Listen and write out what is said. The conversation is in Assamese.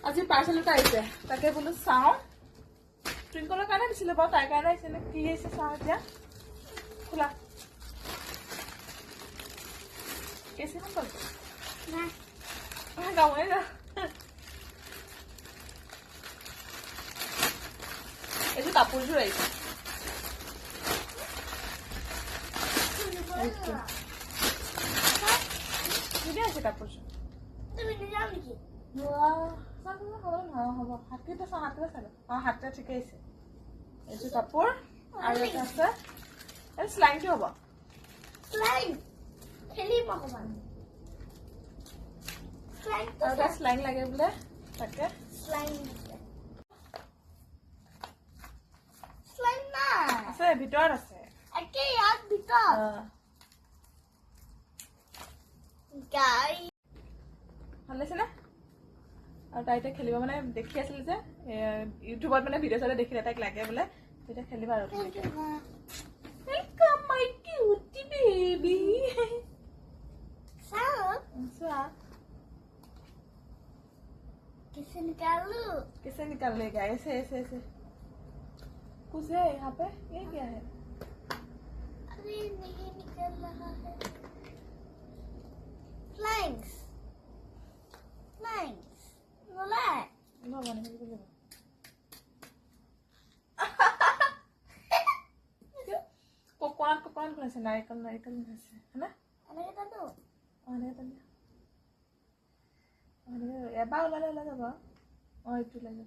আজি পাৰ্চেল এটা আহিছে তাকে বোলো চাওঁ টুইংকলৰ কাৰণে দিছিলে বাৰু তাইৰ কাৰণে আহিছে নে কি আহিছে চাওঁ এতিয়া খোলা কেছিখন ক'ল গাঁৱে যা এইটো কাপোৰযোৰ আহিছে ধুনীয়া আছে কাপোৰযোৰ হ'ব হাতকেইটা চাওঁ হাতকেইটা চালো অঁ হাতটা ঠিকে আহিছে এইটো কাপোৰ আৰু এটা আছে এই শ্লাইংটো হ'ব আৰু এটা শ্লাইং লাগে বোলে তাকে আছে ভিতৰত আছে ভাল লাগিছে নে আৰু তাই এতিয়া খেলিব মানে দেখি আছিল যে ইউটিউবত মানে ভিডিঅ' চালে দেখিলে তাইক লাগে বোলে তেতিয়া খেলিবা আৰু किसे निकाल लेगा ऐसे ऐसे ऐसे कुछ है यहाँ पे ये क्या है अरे नहीं निकल रहा है फ्लाइंग्स relax no one is going coconut আছে নাৰিকল আছে হয়নে এনেকে দাদু এবাৰ ওলালে ওলাই যাব এইটো লাগে